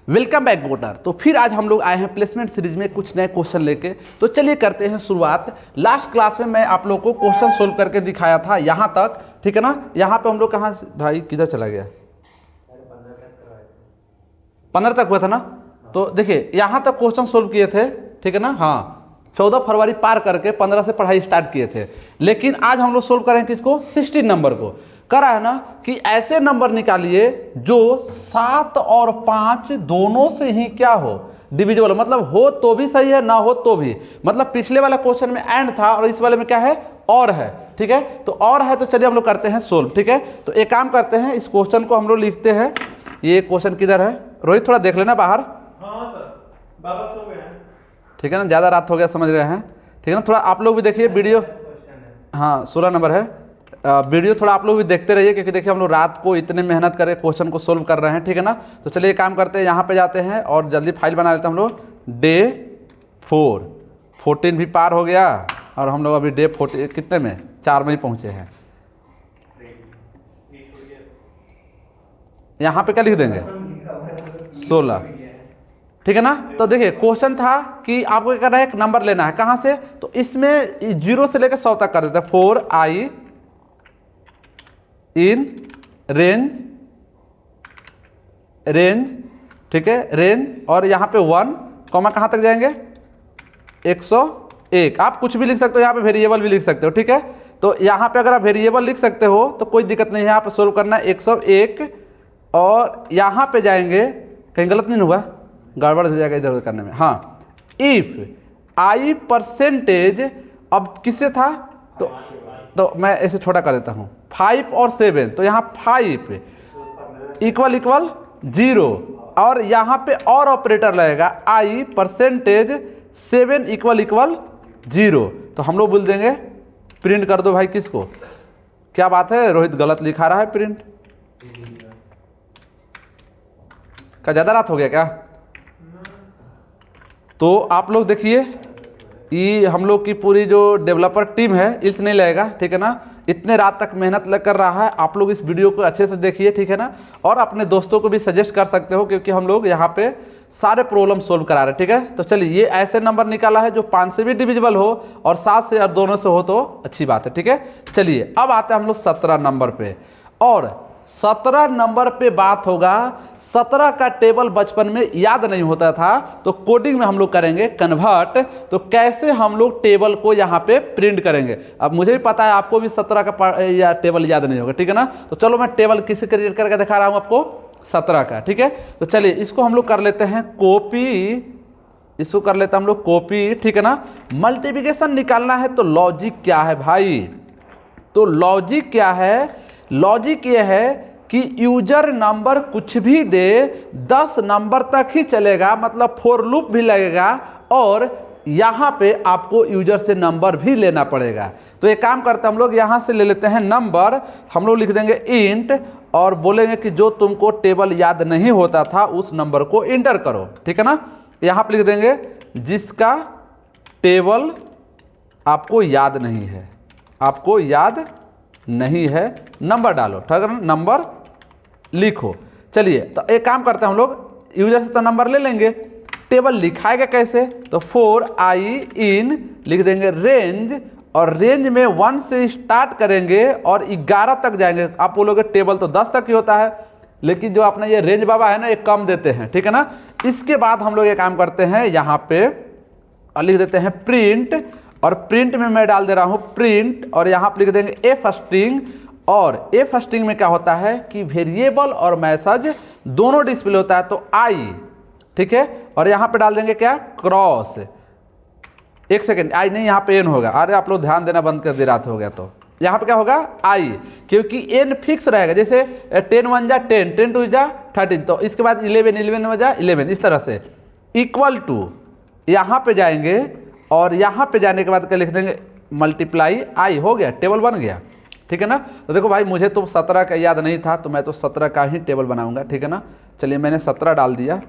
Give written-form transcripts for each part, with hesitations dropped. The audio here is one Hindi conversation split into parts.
Welcome back गोटर। तो फिर आज हम लोग आए हैं प्लेसमेंट सीरीज में कुछ नए क्वेश्चन लेके। तो चलिए करते हैं शुरुआत। लास्ट क्लास में मैं आप लोग को क्वेश्चन सोल्व करके दिखाया था यहाँ तक, ठीक है ना। यहाँ पे हम लोग कहाँ भाई किधर चला गया, 15 तक हुआ था ना। तो देखिए यहाँ तक क्वेश्चन सोल्व किए थे, ठीक है ना। हाँ 14 फरवरी पार करके 15 से पढ़ाई स्टार्ट किए थे। लेकिन आज हम लोग सोल्व करेंगे किसको, 16 नंबर को। करा है ना कि ऐसे नंबर निकालिए जो 7 और 5 दोनों से ही क्या हो, डिविजिबल, मतलब हो तो भी सही है, ना हो तो भी। मतलब पिछले वाला क्वेश्चन में एंड था और इस वाले में क्या है, और है, ठीक है। तो और है तो चलिए हम लोग करते हैं सोल्व, ठीक है। तो एक काम करते हैं, इस क्वेश्चन को हम लोग लिखते हैं। ये क्वेश्चन किधर है, रोहित थोड़ा देख लेना बाहर। हाँ सर, बाबा सो गए हैं। ठीक है ना, ज़्यादा रात हो गया समझ रहे हैं, ठीक है ना। थोड़ा आप लोग भी देखिए वीडियो, हाँ 16 नंबर है। वीडियो थोड़ा आप लोग भी देखते रहिए, क्योंकि देखिए हम लोग रात को इतने मेहनत करके क्वेश्चन को सोल्व कर रहे हैं, ठीक है ना। तो चलिए काम करते हैं, यहाँ पे जाते हैं और जल्दी फाइल बना लेते हैं हम लोग। डे 14 भी पार हो गया और हम लोग अभी डे 14 कितने में, 4 में ही पहुँचे हैं। यहाँ पे क्या लिख देंगे, 16, ठीक है ना। तो देखिए क्वेश्चन था कि आपको क्या करना है, एक नंबर लेना है। कहाँ से, तो इसमें 0 से लेकर 100 तक कर देते हैं। 4i इन रेंज, ठीक है, रेंज। और यहाँ पे 1 कॉमा कहाँ तक जाएंगे, 101। आप कुछ भी लिख सकते हो, यहाँ पे वेरिएबल भी लिख सकते हो, ठीक है। तो यहाँ पे अगर आप वेरिएबल लिख सकते हो तो कोई दिक्कत नहीं है, यहाँ पे सोल्व करना है 101। और यहाँ पे जाएंगे, कहीं गलत नहीं हुआ, गड़बड़ हो जाएगा इधर उधर करने में। हाँ, इफ आई परसेंटेज, अब किससे था, तो मैं ऐसे छोटा कर देता हूँ, 5 और 7। तो यहाँ 5 इक्वल 0 और यहाँ पे और ऑपरेटर लगेगा, आई परसेंटेज 7 इक्वल 0। तो हम लोग बोल देंगे प्रिंट कर दो भाई किसको, क्या बात है, रोहित गलत लिखा रहा है प्रिंट। क्या ज़्यादा रात हो गया क्या। तो आप लोग देखिए, ये हम लोग की पूरी जो डेवलपर टीम है, इल्स नहीं लगेगा, ठीक है ना। इतने रात तक मेहनत लग कर रहा है। आप लोग इस वीडियो को अच्छे से देखिए, ठीक है ना। और अपने दोस्तों को भी सजेस्ट कर सकते हो, क्योंकि हम लोग यहाँ पे सारे प्रॉब्लम सोल्व करा रहे हैं, ठीक है। तो चलिए, ये ऐसे नंबर निकाला है जो 5 से भी डिविजिबल हो और 7 से और दोनों से हो तो अच्छी बात है, ठीक है। चलिए अब आते हैं हम लोग 17 नंबर पे। और 17 नंबर पे बात होगा, 17 का टेबल बचपन में याद नहीं होता था, तो कोडिंग में हम लोग करेंगे कन्वर्ट। तो कैसे हम लोग टेबल को यहाँ पे प्रिंट करेंगे। अब मुझे भी पता है आपको भी 17 का टेबल याद नहीं होगा, ठीक है ना। तो चलो मैं टेबल किसी क्रिएट करके दिखा रहा हूँ आपको, 17 का, ठीक है। तो चलिए इसको हम लोग कर लेते हैं कॉपी, इसको कर लेते हैं हम लोग कॉपी, ठीक है ना। मल्टीप्लिकेशन निकालना है तो लॉजिक क्या है भाई, तो लॉजिक क्या है, लॉजिक ये है कि यूजर नंबर कुछ भी दे 10 नंबर तक ही चलेगा, मतलब फॉर लूप भी लगेगा और यहाँ पे आपको यूजर से नंबर भी लेना पड़ेगा। तो एक काम करते हैं हम लोग, यहाँ से ले लेते हैं नंबर, हम लोग लिख देंगे इंट और बोलेंगे कि जो तुमको टेबल याद नहीं होता था उस नंबर को इंटर करो, ठीक है ना। यहाँ पे लिख देंगे जिसका टेबल आपको याद नहीं है, आपको याद नहीं है, नंबर डालो, ठीक है ना, नंबर लिखो। चलिए तो एक काम करते हैं हम लोग, यूजर से तो नंबर ले लेंगे, टेबल लिखाएगा कैसे, तो 4i इन लिख देंगे रेंज, और रेंज में 1 से स्टार्ट करेंगे और 11 तक जाएंगे। आप बोलोगे टेबल तो 10 तक ही होता है, लेकिन जो अपना ये रेंज बाबा है ना, ये कम देते हैं, ठीक है ना। इसके बाद हम लोग ये काम करते हैं, यहाँ पे लिख देते हैं प्रिंट, और प्रिंट में मैं डाल दे रहा हूँ प्रिंट, और यहाँ पे लिख देंगे एफ स्ट्रिंग। और एफ स्ट्रिंग में क्या होता है कि वेरिएबल और मैसेज दोनों डिस्प्ले होता है, तो आई, ठीक है। और यहाँ पे डाल देंगे क्या, क्रॉस, एक सेकेंड, आई नहीं यहाँ पे एन होगा। अरे आप लोग ध्यान देना बंद कर दे, रात हो गया। तो यहाँ पे क्या होगा, आई, क्योंकि एन फिक्स रहेगा। जैसे 10 1 जा 10, 10 2 जा 13, तो इसके बाद 11 11 में जा 11, इस तरह से इक्वल टू यहाँ पे जाएंगे और यहाँ पे जाने के बाद क्या लिख देंगे, मल्टीप्लाई आई, हो गया, टेबल बन गया, ठीक है ना। तो देखो भाई, मुझे तो 17 का याद नहीं था, तो मैं तो 17 का ही टेबल बनाऊंगा, ठीक है ना। चलिए मैंने 17 डाल दिया,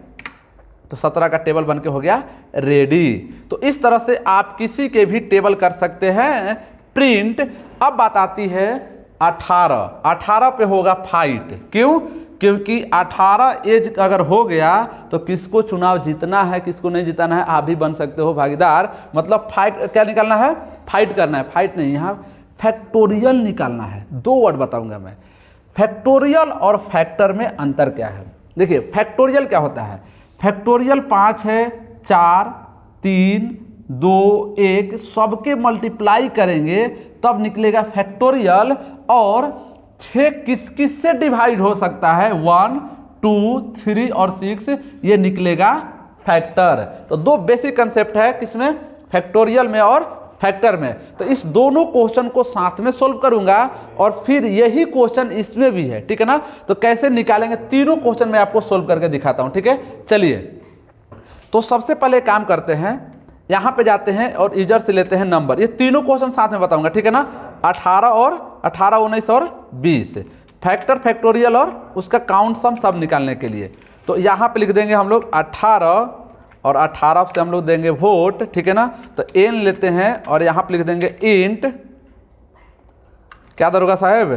तो 17 का टेबल बन के हो गया रेडी। तो इस तरह से आप किसी के भी टेबल कर सकते हैं प्रिंट। अब बात आती है 18 पे होगा फाइट, क्यों, क्योंकि 18 एज अगर हो गया तो किसको चुनाव जीतना है किसको नहीं जीतना है आप भी बन सकते हो भागीदार। मतलब फाइट क्या निकालना है, फाइट करना है, फाइट नहीं, यहाँ फैक्टोरियल निकालना है। 2 वर्ड बताऊंगा मैं, फैक्टोरियल और फैक्टर में अंतर क्या है। देखिए फैक्टोरियल क्या होता है, फैक्टोरियल 5 है, 4, 3, 2, 1 सबके मल्टीप्लाई करेंगे तब निकलेगा फैक्टोरियल। और 6 किस किस से डिवाइड हो सकता है, 1, 2, 3 और 6, ये निकलेगा फैक्टर। तो 2 बेसिक कंसेप्ट है किसमें, फैक्टोरियल में और फैक्टर में। तो इस दोनों क्वेश्चन को साथ में सोल्व करूंगा और फिर यही क्वेश्चन इसमें भी है, ठीक है ना। तो कैसे निकालेंगे, तीनों क्वेश्चन मैं आपको सोल्व करके दिखाता हूं, ठीक है। चलिए तो सबसे पहले काम करते हैं, यहां पे जाते हैं और यूजर से लेते हैं नंबर। ये तीनों क्वेश्चन साथ में बताऊंगा, ठीक है ना। 18, 19 और 20 फैक्टर, फैक्टोरियल और उसका काउंट सम सब निकालने के लिए। तो यहाँ पे लिख देंगे हम लोग 18 और 18 से हम लोग देंगे वोट, ठीक है ना। तो n लेते हैं और यहाँ पे लिख देंगे इंट, क्या दरोगा साहब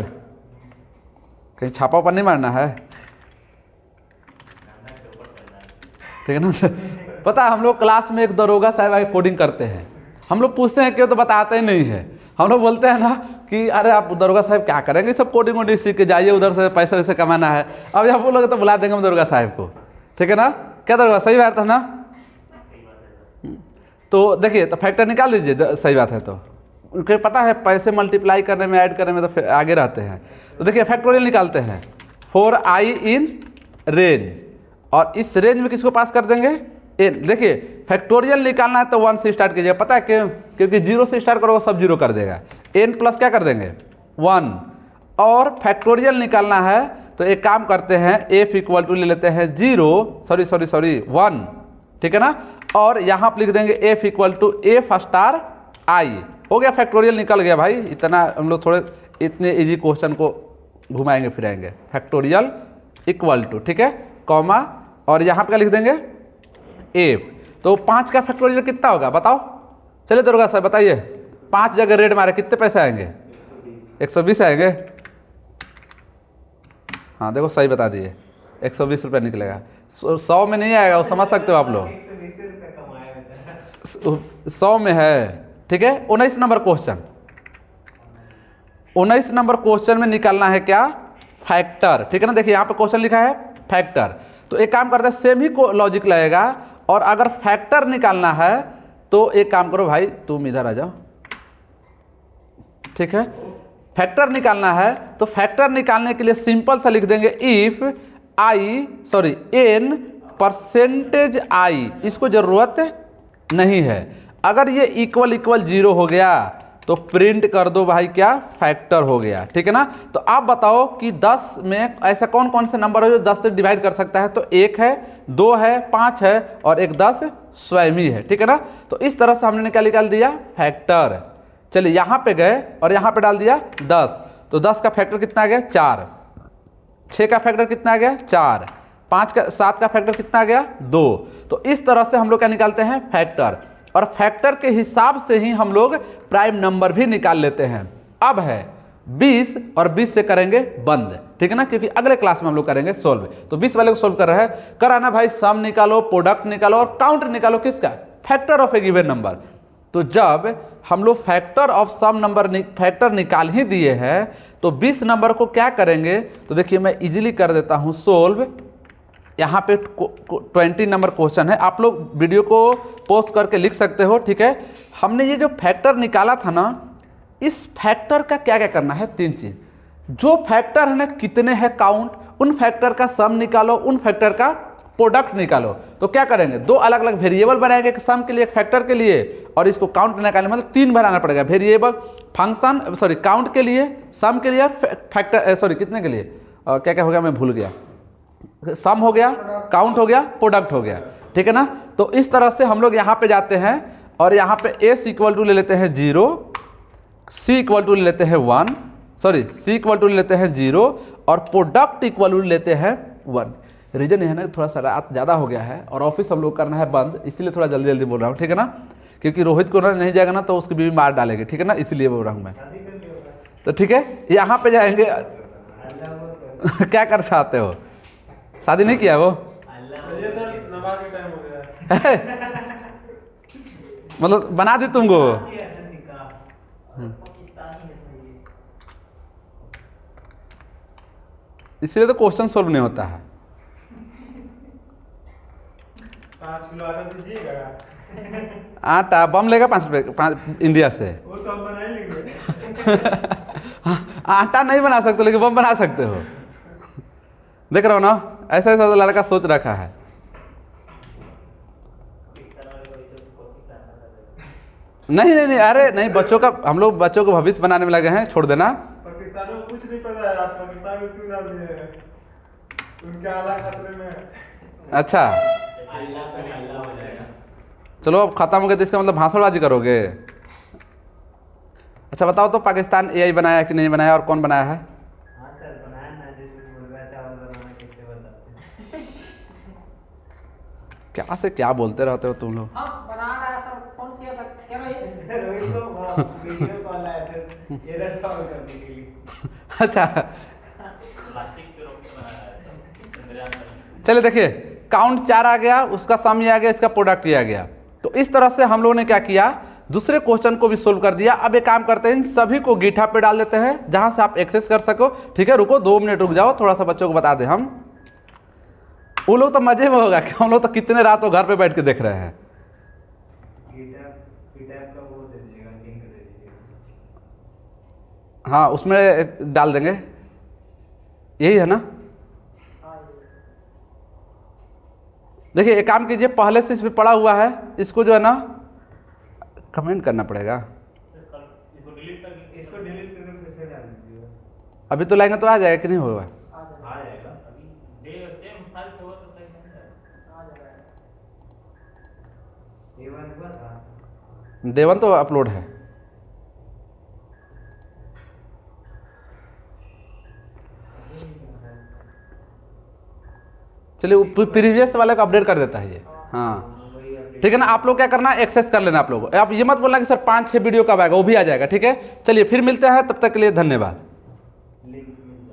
कहीं छापा ऊपर नहीं मारना है, ठीक है ना। पता है हम लोग क्लास में एक दरोगा साहब आके कोडिंग करते हैं, हम लोग पूछते हैं क्यों तो बताते ही नहीं है। हम लोग बोलते हैं ना कि अरे आप दरोगा साहब क्या करेंगे, सब कोडिंग वोडिंग सीख के जाइए, उधर से पैसे वैसे कमाना है। अब जब बोलोगे तो बुला देंगे हम दरोगा साहब को, ठीक है ना। क्या दरोगा, सही बात है ना। तो देखिए तो फैक्टर निकाल लीजिए, सही बात है। तो उनको पता है पैसे मल्टीप्लाई करने में, ऐड करने में तो फिर आगे रहते हैं। तो देखिए फैक्टोरियल निकालते हैं, 4i इन रेंज, और इस रेंज में किसको पास कर देंगे, n। देखिए फैक्टोरियल निकालना है तो 1 से स्टार्ट कीजिएगा, पता है क्यों, क्योंकि 0 से स्टार्ट करोगे सब 0 कर देगा। n प्लस क्या कर देंगे 1। और फैक्टोरियल निकालना है तो एक काम करते हैं, f इक्वल टू ले लेते हैं 1, ठीक है ना। और यहाँ पर लिख देंगे f equal to f star i, हो गया फैक्टोरियल निकल गया भाई। इतना हम लोग थोड़े इतने इजी क्वेश्चन को घुमाएंगे फिराएंगे। फैक्टोरियल इक्वल टू, ठीक है, कॉमा, और यहाँ पे क्या लिख देंगे f। तो 5 का फैक्टोरियल कितना होगा बताओ, चलिए दरोगा साहब बताइए। 5 जगह रेड मारे कितने पैसे आएंगे, 120 आएंगे। हाँ देखो सही बता दिए, 120 रुपये निकलेगा। 100 में नहीं आएगा, वो समझ सकते हो आप लोग, 100 में है, ठीक है। 19 नंबर क्वेश्चन, 19 नंबर क्वेश्चन में निकालना है क्या, फैक्टर, ठीक है ना। देखिए यहाँ पे क्वेश्चन लिखा है फैक्टर, तो एक काम करते हैं सेम ही लॉजिक लगेगा। और अगर फैक्टर निकालना है तो एक काम करो भाई, तुम इधर आ जाओ, ठीक है। फैक्टर निकालना है तो फैक्टर निकालने के लिए सिंपल सा लिख देंगे इफ n परसेंटेज i, इसको जरूरत नहीं है। अगर ये इक्वल 0 हो गया तो प्रिंट कर दो भाई क्या, फैक्टर हो गया, ठीक है ना। तो आप बताओ कि 10 में ऐसा कौन कौन से नंबर है जो 10 से डिवाइड कर सकता है। तो 1 है, 2 है, 5 है और एक 10 स्वयं ही है, ठीक है ना। तो इस तरह से हमने क्या निकाल दिया, फैक्टर। चलिए यहाँ पे गए और यहाँ पे डाल दिया 10, तो 10 का फैक्टर कितना आ गया 4, 6 का फैक्टर कितना आ गया 4, 7 का फैक्टर कितना आ गया 2। तो इस तरह से हम लोग क्या निकालते हैं, फैक्टर। और फैक्टर के हिसाब से ही हम लोग प्राइम नंबर भी निकाल लेते हैं। अब है 20 और 20 से करेंगे बंद, ठीक है ना, क्योंकि अगले क्लास में हम लोग करेंगे सोल्व। तो 20 वाले को सोल्व कर रहे हैं, कराना भाई सम निकालो, प्रोडक्ट निकालो और काउंट निकालो, किसका, factor of a given number. तो जब हम लोग factor of some number factor निकाल ही दिए हैं तो 20 नंबर को क्या करेंगे, तो देखिए मैं इजीली कर देता हूं सोल्व। यहाँ पे 20 नंबर क्वेश्चन है, आप लोग वीडियो को पोस्ट करके लिख सकते हो, ठीक है। हमने ये जो फैक्टर निकाला था ना, इस फैक्टर का क्या क्या करना है, 3 चीज। जो फैक्टर है ना, कितने हैं काउंट, उन फैक्टर का सम निकालो, उन फैक्टर का प्रोडक्ट निकालो। तो क्या करेंगे, 2 अलग अलग वेरिएबल बनाएंगे, एक सम के लिए एक फैक्टर के लिए, और इसको काउंट निकालने मतलब 3 बनाना पड़ेगा वेरिएबल, फंक्शन काउंट के लिए, सम के लिए, फैक्टर कितने के लिए, क्या क्या हो गया मैं भूल गया, सम हो गया, काउंट हो गया, प्रोडक्ट हो गया, ठीक है ना। तो इस तरह से हम लोग यहाँ पे जाते हैं और यहाँ पे s इक्वल टू ले लेते हैं 0, c इक्वल टू ले लेते हैं 1, c इक्वल टू ले लेते हैं 0 और प्रोडक्ट इक्वल टू लेते हैं 1। रीजन यह है ना, थोड़ा सा रात ज़्यादा हो गया है और ऑफिस हम लोग करना है बंद, इसलिए थोड़ा जल्दी जल्दी बोल रहा हूँ, ठीक है ना। क्योंकि रोहित को नहीं जाएगा ना तो उसकी बीवी मार डालेगी, ठीक है ना, इसलिए बोल रहा हूँ मैं। तो ठीक है, यहाँ पे जाएंगे क्या कर चाहते हो, शादी नहीं किया वो? ये सर नमाज के टाइम हो गया है। मतलब बना दी तुमको? इसलिए तो क्वेश्चन सोल्व नहीं होता है। 5 किलो आटा दीजिएगा। आटा बम लेगा 5 रुपये 5 इंडिया से। वो तो हम बना ही लेंगे। आटा नहीं बना सकते लेकिन बम बना सकते हो। देख रहे हो ना, ऐसा ऐसा लड़का सोच रखा है। नहीं नहीं नहीं, अरे नहीं, बच्चों का हम लोग बच्चों को भविष्य बनाने में लगे हैं, छोड़ देना। पाकिस्तान में कुछ नहीं पता है, आप पाकिस्तान में क्यों डाल दिए हैं? उनके आला खतरे में। अच्छा चलो, अब खत्म हो गया तो इसका मतलब भाषणबाजी करोगे? अच्छा बताओ तो, पाकिस्तान एआई बनाया कि नहीं बनाया, और कौन बनाया है? हाँ सर बनाया ना, जिसमें मुर्गा चावल बनाना कैसे बताते हैं। क्या से क्या बोलते रहते हो तुम लोग। हाँ बना रहा है सर, फोन किया था क्या भाई? रोहित को वहाँ वीडियो कॉल आया था एरर सॉल्व करने के लिए। अच्छा प्लास्टिक से रोक के बनाया है सब चंद्रयान का। चलिए देखिए, काउंट 4 आ गया, उसका सम ये आ गया, इसका प्रोडक्ट ये आ गया। तो इस तरह से हम लोगों ने क्या किया, दूसरे क्वेश्चन को भी सोल्व कर दिया। अब एक काम करते हैं, इन सभी को गिटहब पे डाल देते हैं जहां से आप एक्सेस कर सको। ठीक है, रुको 2 मिनट रुक जाओ, थोड़ा सा बच्चों को बता दें हम। वो लोग तो मजे में होगा कि हम लोग तो कितने रात हो घर पे बैठ के देख रहे हैं। गिटहब का वो दे दीजिएगा, लिंक दे दीजिएगा। हाँ उसमें डाल देंगे, यही है ना। देखिए एक काम कीजिए, पहले से इसमें पड़ा हुआ है, इसको जो है ना कमेंट करना पड़ेगा। इसको डिलीट कर दीजिए। इसको डिलीट करके फिर से डाल दीजिएगा। अभी तो लाएंगे तो आ जाएगा कि नहीं होगा? आ जाएगा अभी डे सेम फाइल से हुआ तो सही नहीं है। A1 हुआ था। डे 1 तो अपलोड है। चलिए प्रीवियस वाले को अपडेट कर देता है ये। हाँ ठीक है ना, आप लोग क्या करना, एक्सेस कर लेना आप लोग। आप ये मत बोलना कि सर 5-6 वीडियो कब आएगा, वो भी आ जाएगा। ठीक है, चलिए फिर मिलते हैं, तब तक के लिए धन्यवाद।